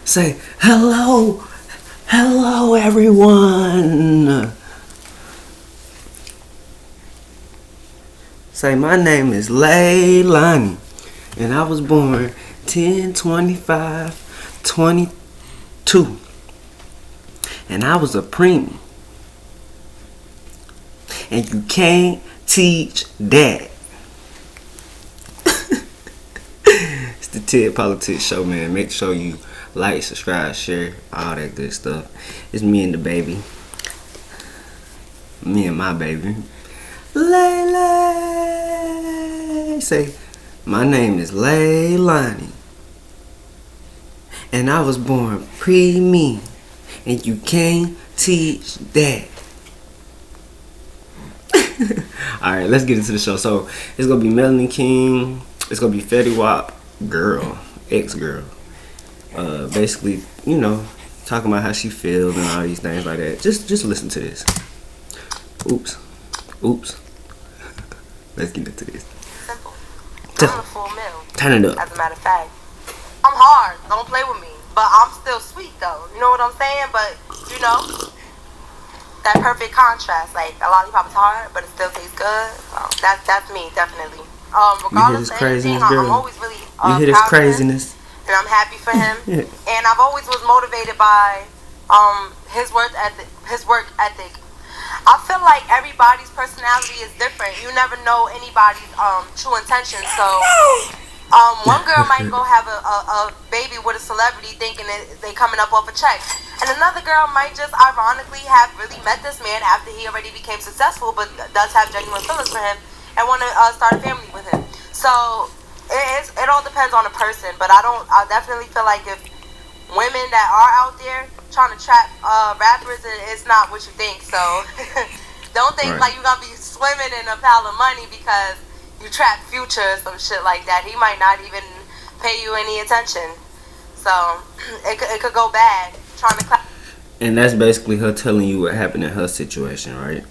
Say hello, hello everyone. Say my name is Leilani, and I was born 10/25/22, and I was a preemie, and you can't teach that. It's the TiggPolitics show, man. Make sure you like, subscribe, share, all that good stuff. It's me and the baby. Me and my baby. Leilani. Say, my name is Leilani, and I was born pre-me, and you can't teach that. Alright, let's get into the show. So, it's gonna be Melanie King. It's gonna be Fetty Wap girl, ex-girl. Basically, talking about how she feels and all these things like that. Just listen to this. Oops. Let's get into this. Simple. I'm a full meal. Turn it up. As a matter of fact, I'm hard. Don't play with me. But I'm still sweet though. You know what I'm saying? But that perfect contrast. Like a lollipop is hard, but it still tastes good. That's me, definitely. Regardless of anything, I'm always really you hear this craziness? And I'm happy for him. Yeah. And I've always was motivated by his work ethic. I feel like everybody's personality is different. You never know anybody's true intentions. So one girl might go have a baby with a celebrity thinking that they coming up off a check. And another girl might just ironically have really met this man after he already became successful, but does have genuine feelings for him and want to start a family with him. So it all depends on the person, but I definitely feel like if women that are out there trying to trap rappers, it's not what you think. So don't think like you're gonna be swimming in a pile of money because you trap Future or some shit like that. He might not even pay you any attention. So it could go bad trying to and that's basically her telling you what happened in her situation, right?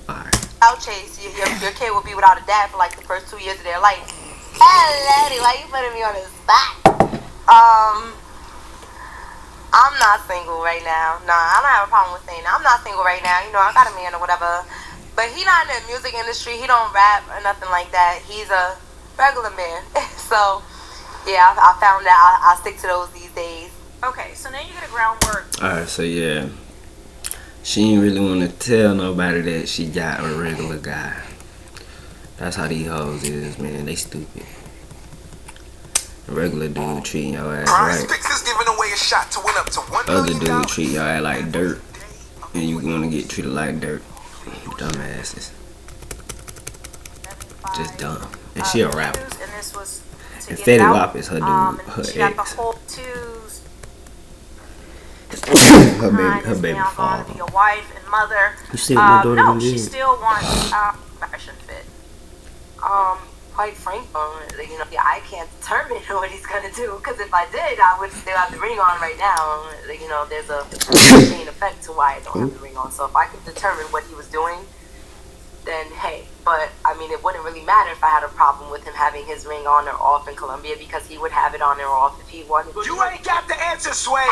Alright. Clout chase, your kid will be without a dad for like the first 2 years of their life. Hey, lady, why you putting me on the spot? I'm not single right now. Nah, I don't have a problem with saying that. I'm not single right now. I got a man or whatever. But he not in the music industry. He don't rap or nothing like that. He's a regular man. So, yeah, I found that I stick to those these days. Okay, so now you get a groundwork. Alright, so yeah. She ain't really want to tell nobody that she got a regular guy. That's how these hoes is, man. They stupid. A regular dude treating your ass right. Other dude treat your ass like dirt. And you gonna get treated like dirt. Dumbasses. Just dumb. And she a rapper. And Fetty Wap is her dude, her ex. her baby father. Be a wife and mother. You see what my daughter no, did? She still wants fashion fit. Quite frankly, I can't determine what he's gonna do. Because if I did, I would still have the ring on right now. There's a chain effect to why I don't have the ring on. So if I could determine what he was doing, then hey. But I mean, it wouldn't really matter if I had a problem with him having his ring on or off in Colombia because he would have it on or off if he wanted. You ain't got the answer, Sway.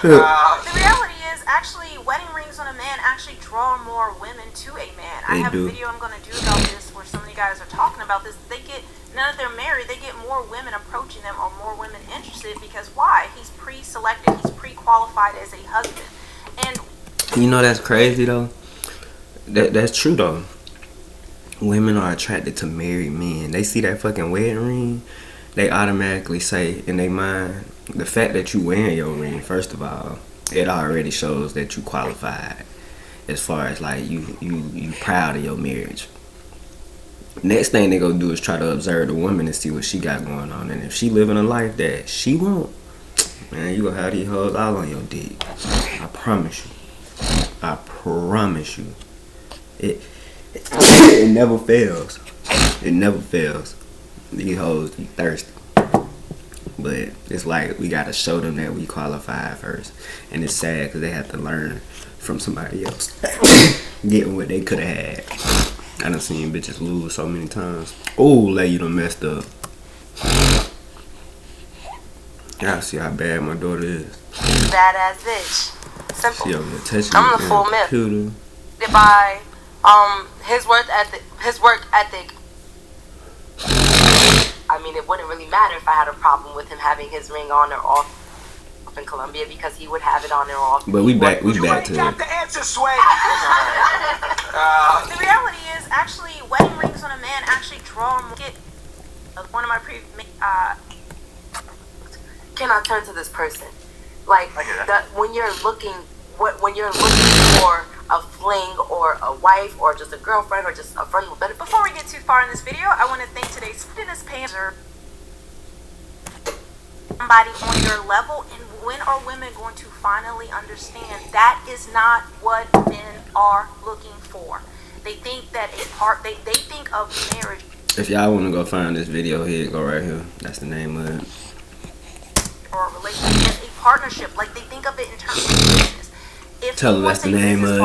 The reality is, actually, wedding rings on a man actually draw more women to a man. I have a video I'm going to do about this where so many guys are talking about this. Now that they're married, they get more women approaching them or more women interested because why? He's pre-selected. He's pre-qualified as a husband. And that's crazy though. That's true though. Women are attracted to married men. They see that fucking wedding ring, they automatically say in their mind, the fact that you wearing your ring, first of all, it already shows that you qualified as far as like you proud of your marriage. Next thing they gonna do is try to observe the woman and see what she got going on. And if she living a life that she won't, man, you gonna have these hoes all on your dick. I promise you. It never fails. It never fails. These hoes be thirsty. But it's like we gotta show them that we qualify first. And it's sad because they have to learn from somebody else. Getting what they could have had. I done seen bitches lose so many times. Oh, like you done messed up. Y'all see how bad my daughter is. Badass bitch. Simple. She over there touching I'm the full myth. computer. By his work ethic. I mean, it wouldn't really matter if I had a problem with him having his ring on or off in Colombia, because he would have it on or off. But we back to You got the answer, Sway. The reality is, actually, wedding rings on a man actually draw more. One of my Can I turn to this person? Like when you're looking for a fling or a wife or just a girlfriend or just a friend with benefits. Before we get too far in this video, I want to thank today's fitness painter. Somebody on your level, and when are women going to finally understand that is not what men are looking for? They think that they think of marriage. If y'all want to go find this video here, go right here. That's the name of it. Or a relationship, a partnership. Like, they think of it in terms of business. If Tell him that's the name of it.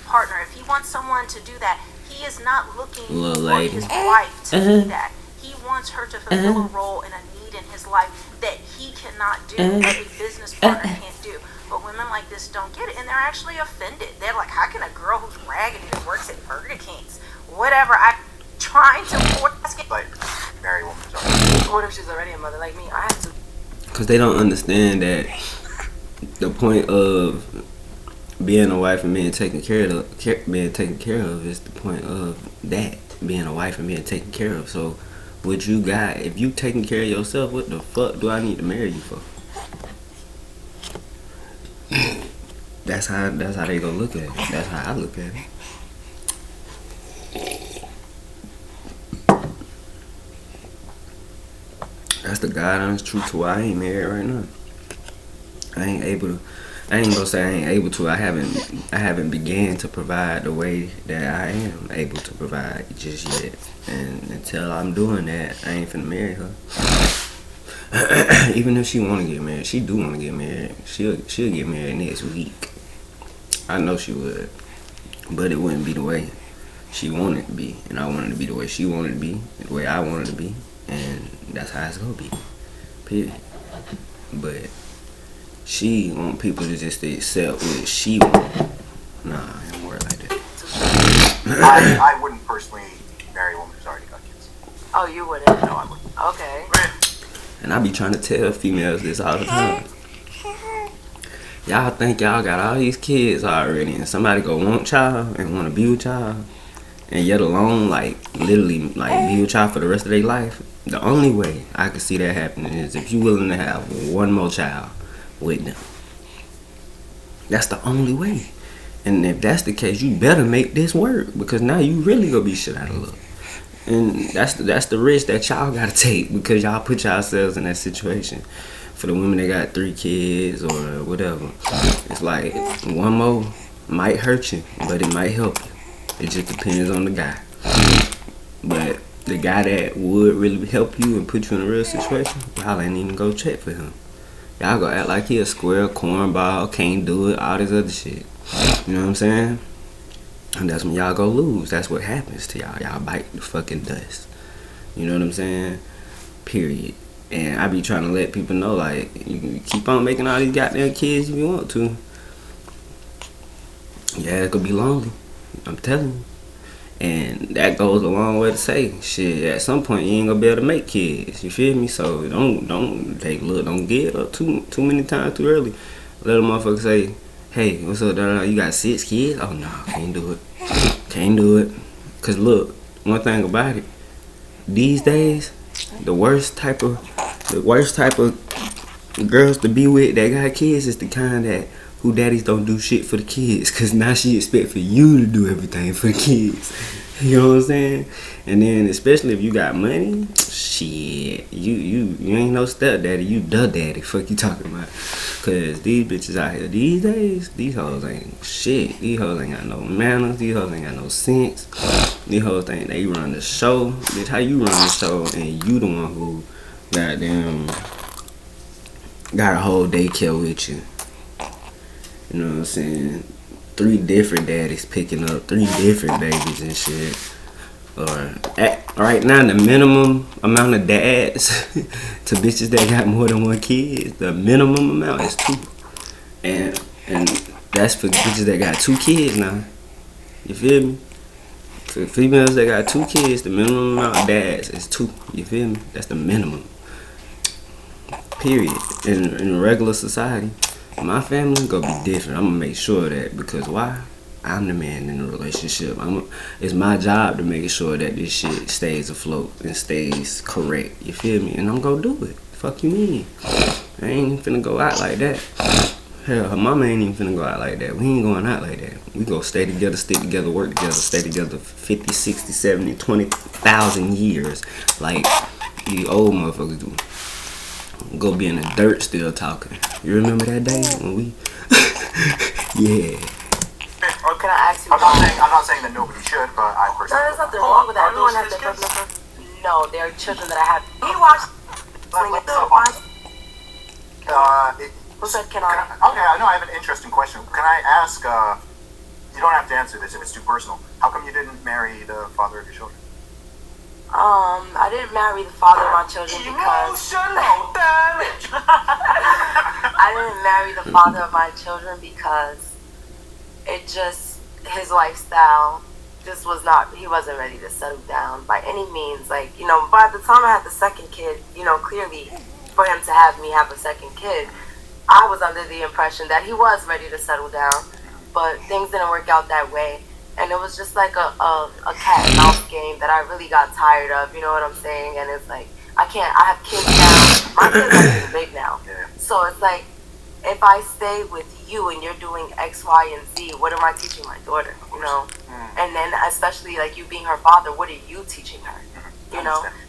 Partner, if he wants someone to do that, he is not looking Little for lady. his wife to do that. He wants her to fulfill a role and a need in his life that he cannot do, that a business partner can't do. But women like this don't get it, and they're actually offended. They're like, how can a girl who's raggedy that works at Burger King's, whatever, trying to Like, marry a woman. What if she's already a mother like me? I have to. Because they don't understand that the point of being a wife and being taken care of is the point of that, being a wife and being taken care of. So what you got, if you taking care of yourself, what the fuck do I need to marry you for? That's how they gonna look at it. That's how I look at it. That's the God honest truth to why I ain't married right now. I ain't gonna say I ain't able to. I haven't began to provide the way that I am able to provide just yet. And until I'm doing that, I ain't finna marry her. Even if she wanna get married, she do wanna get married. She'll get married next week. I know she would. But it wouldn't be the way she wanted it to be. And I wanted it to be the way she wanted it to be, the way I wanted it to be. And that's how it's gonna be. Period. But she want people to just accept what she want. Nah, it don't work like that. I wouldn't personally marry a woman who's already got kids. Oh, you wouldn't? No, I wouldn't. Okay. And I be trying to tell females this all the time. Y'all think y'all got all these kids already, and somebody go want y'all and want to be with y'all, and yet alone, like, literally, like, be with y'all for the rest of their life. The only way I can see that happening is if you willing to have one more child with them. That's the only way. And if that's the case, you better make this work, because now you really gonna be shit out of luck. And that's the risk that y'all gotta take, because y'all put yourselves in that situation. For the women that got 3 kids or whatever, it's like one more might hurt you, but it might help you. It just depends on the guy. But the guy that would really help you and put you in a real situation, y'all ain't even go check for him. Y'all go act like he a square, cornball, can't do it, all this other shit. You know what I'm saying? And that's when y'all go lose. That's what happens to y'all. Y'all bite the fucking dust. You know what I'm saying? Period. And I be trying to let people know, like, you can keep on making all these goddamn kids if you want to. Yeah, it could be lonely. I'm telling you. And that goes a long way to say, shit, at some point you ain't gonna be able to make kids. You feel me? So don't get up too many times too early. Let a motherfucker say, hey, what's up, you got 6 kids? Oh no, can't do it. Can't do it. Cause look, one thing about it, these days, the worst type of girls to be with that got kids is the kind that who daddies don't do shit for the kids, cause now she expect for you to do everything for the kids. You know what I'm saying? And then especially if you got money, shit, you ain't no stepdaddy, you the daddy. Fuck you talking about? Cause these bitches out here these days, these hoes ain't shit. These hoes ain't got no manners. These hoes ain't got no sense. These hoes think they run the show. Bitch, how you run the show and you the one who goddamn got a whole daycare with you? You know what I'm saying? 3 different daddies picking up 3 different babies and shit. or right now the minimum amount of dads to bitches that got more than one kid, the minimum amount is 2, and that's for bitches that got 2 kids now. You feel me? For females that got 2 kids, the minimum amount of dads is 2. You feel me? That's the minimum. Period. In regular society, my family gonna be different. I'm gonna make sure of that, because why? I'm the man in the relationship. It's my job to make sure that this shit stays afloat and stays correct. You feel me? And I'm gonna do it. Fuck you mean? I ain't even finna go out like that. Hell, her mama ain't even finna go out like that. We ain't going out like that. We go stay together, stick together, work together, stay together for 50, 60, 70, 20,000 years. Like you old motherfuckers do. Go be in the dirt still talking. You remember that day when we... Yeah. Or can I ask you? I'm not saying that nobody should, but I personally. No, there's nothing wrong with that. Everyone has their preference. No, they're children that I have. You watch. Who said can I? Okay, I know I have an interesting question. Can I ask? You don't have to answer this if it's too personal. How come you didn't marry the father of your children? I didn't marry the father of my children because damage. I didn't marry the father of my children because his lifestyle just was not, he wasn't ready to settle down by any means. Like, by the time I had the second kid, clearly for him to have me have a second kid, I was under the impression that he was ready to settle down, but things didn't work out that way. And it was just like a cat and mouse game that I really got tired of, you know what I'm saying? And it's like, I have kids now. My kids are getting big now. So it's like, if I stay with you and you're doing X, Y, and Z, what am I teaching my daughter, And then especially like you being her father, what are you teaching her,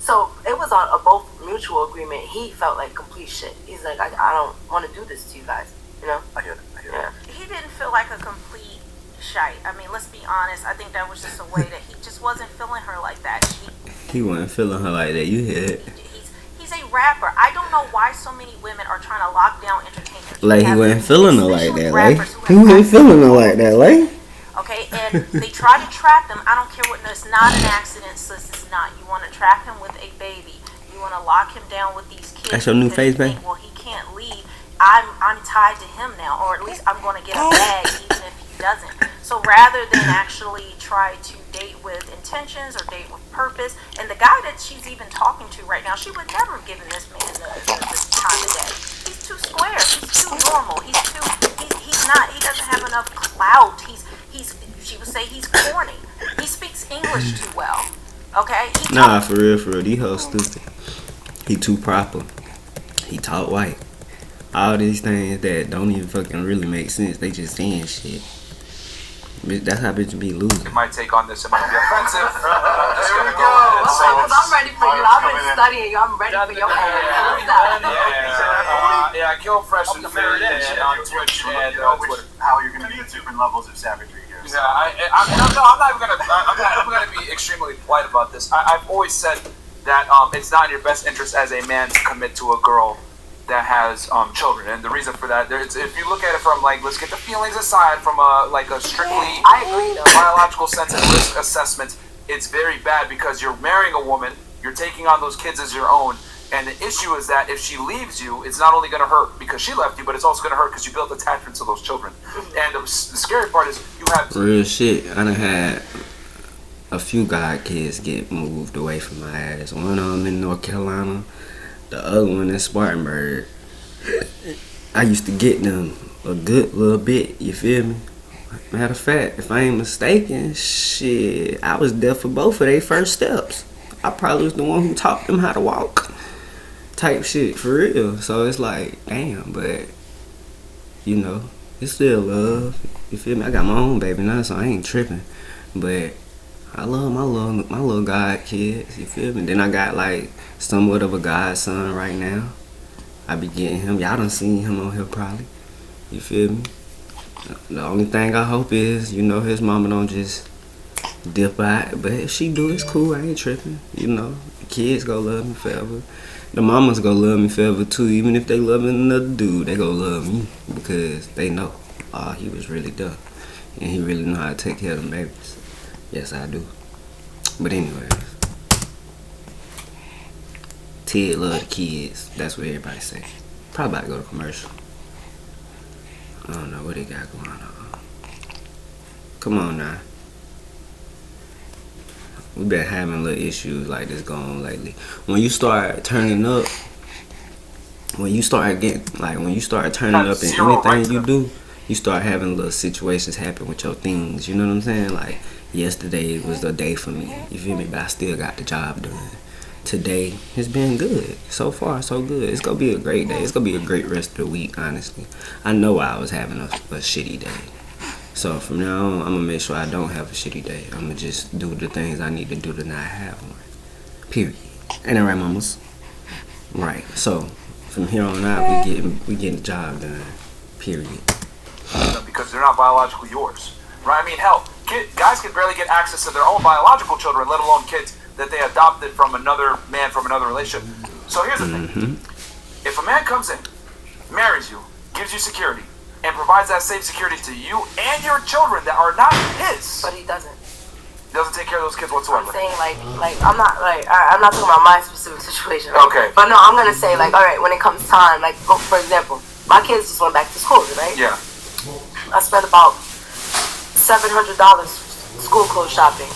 So it was on a both mutual agreement. He felt like complete shit. He's like, I don't want to do this to you guys, I hear that. Yeah. He didn't feel like a complete shite. I mean, let's be honest. I think that was just a way that he just wasn't feeling her like that. He wasn't feeling her like that. You hear it. He's a rapper. I don't know why so many women are trying to lock down entertainers. Like he wasn't feeling her like that. Like he wasn't feeling her like that. Like. Okay, and they try to trap them. I don't care what. No, it's not an accident, sis. It's not. You want to trap him with a baby. You want to lock him down with these kids. That's your new face, babe. Well, he can't leave. I'm tied to him now, or at least I'm going to get a bag even if he doesn't. So rather than actually try to date with intentions or date with purpose, and the guy that she's even talking to right now, she would never have given this man the time of day. He's too square. He's too normal. He's not. He doesn't have enough clout. She would say he's corny. He speaks English too well. Okay. Nah, for real. These hoes stupid. He too proper. He talk white. All these things that don't even fucking really make sense. They just saying shit. That's how bitches be losing. My take on this, it might be offensive. There we go. Because I'm ready for you. I've been studying you. I'm ready for your ass. Yeah, Kill Fresh is very on Twitch and Twitter. How you're gonna be at different levels of savagery here. Yeah, I'm gonna be extremely polite about this. I've always said that it's not in your best interest as a man to commit to a girl that has children, and the reason for that, if you look at it from like, let's get the feelings aside from a strictly biological sense and risk assessment, it's very bad because you're marrying a woman, you're taking on those kids as your own, and the issue is that if she leaves you, it's not only going to hurt because she left you, but it's also going to hurt because you built attachments to those children. And the scary part is you have real shit. I done had a few god kids get moved away from my ass. One of them in North Carolina, the other one in Spartanburg. I used to get them a good little bit, you feel me? Matter of fact, if I ain't mistaken, shit, I was there for both of their first steps. I probably was the one who taught them how to walk. Type shit, for real. So it's like, damn, but, it's still love. You feel me? I got my own baby now, so I ain't tripping. But I love my little god kids, you feel me? Then I got like somewhat of a godson right now. I be getting him. Y'all done seen him on here probably. You feel me? The only thing I hope is, his mama don't just dip out. But if she do, it's cool. I ain't tripping. The kids go love me forever. The mamas go love me forever too. Even if they love another dude, they go love me because they know, he was really dumb. And he really know how to take care of them babies. Yes, I do. But anyways, Ted love the kids. That's what everybody say. Probably about to go to commercial. I don't know what they got going on. Come on now. We've been having little issues like this going on lately. When you start turning up, when you start turning up in anything you do, you start having little situations happen with your things. You know what I'm saying? Like yesterday was the day for me. You feel me? But I still got the job done. Today has been good. So far, so good. It's gonna be a great day. It's gonna be a great rest of the week, honestly. I know I was having a shitty day. So from now on, I'm gonna make sure I don't have a shitty day. I'm gonna just do the things I need to do to not have one. Period. Ain't that right, mamas? Right. So from here on out, we getting the job done. Period. Because they're not biologically yours, right? I mean, hell, guys can barely get access to their own biological children, let alone kids that they adopted from another man from another relationship. So here's the thing: if a man comes in, marries you, gives you security, and provides that same security to you and your children that are not his, But he doesn't. He doesn't take care of those kids whatsoever. I'm saying I'm not talking about my specific situation. Right? Okay. But no, I'm gonna say all right, when it comes time, for example, my kids just went back to school, right? Yeah. I spent about $700 school clothes shopping.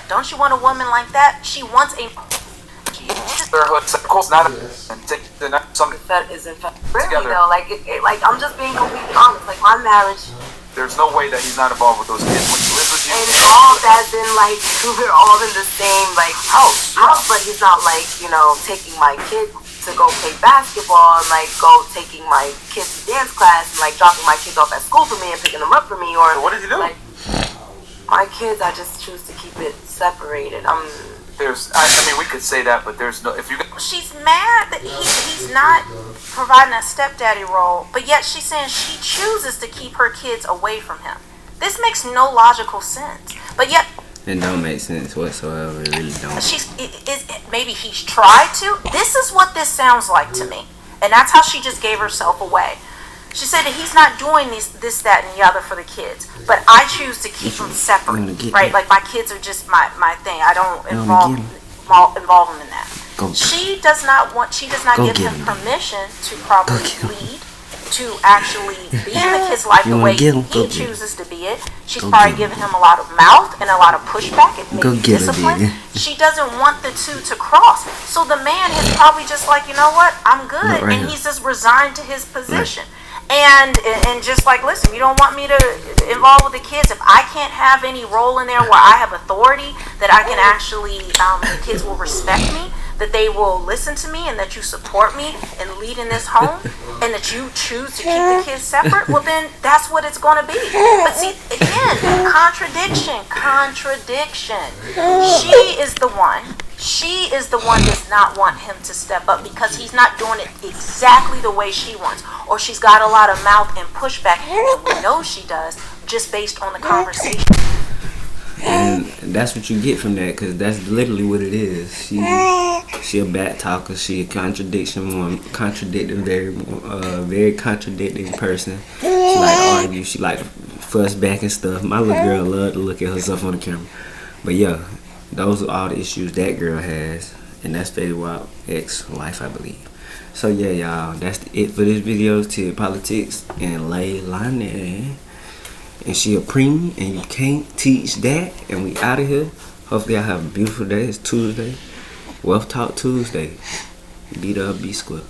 Don't you want a woman like that? She wants a. That isn't really though. I'm just being completely honest. Like my marriage. There's no way that he's not involved with those kids. When he lives with you. And all that's been we're all in the same house, but he's not taking my kid to go play basketball and taking my kids to dance class and dropping my kids off at school for me and picking them up for me. Or so what did he do? My kids, I just choose to keep it separated. I mean, we could say that, but there's no. If you. She's mad that he's not providing a stepdaddy role, but yet she's saying she chooses to keep her kids away from him. This makes no logical sense. But yet. It don't make sense whatsoever. It really don't. Maybe he's tried to. This is what this sounds like to me, and that's how she just gave herself away. She said that he's not doing this, that, and the other for the kids, but I choose to keep them separate, right? Like my kids are just my thing. I don't involve them in that. She does not give him permission to probably lead, to actually be in the kid's life the way he chooses to be it. She's probably giving him a lot of mouth and a lot of pushback and maybe discipline. She doesn't want the two to cross. So the man is probably just like, you know what, I'm good, and he's just resigned to his position. And just listen, you don't want me to involve with the kids. If I can't have any role in there where I have authority, that I can actually, the kids will respect me, that they will listen to me, and that you support me in leading this home, and that you choose to keep the kids separate, well then that's what it's going to be. But see, again, contradiction. She is the one does not want him to step up because he's not doing it exactly the way she wants, or she's got a lot of mouth and pushback, and we know she does just based on the conversation. And that's what you get from that, because that's literally what it is. She a bad talker. She a very contradicting person. She like argue. She like fuss back and stuff. My little girl love to look at herself on the camera. But yeah, those are all the issues that girl has, and that's Faded Wild ex-wife, I believe. So yeah, y'all, that's it for this video. TiggPolitics and Leilani. And she a preemie, and you can't teach that. And we out of here. Hopefully, I have a beautiful day. It's Tuesday. Wealth Talk Tuesday. Be the B Square.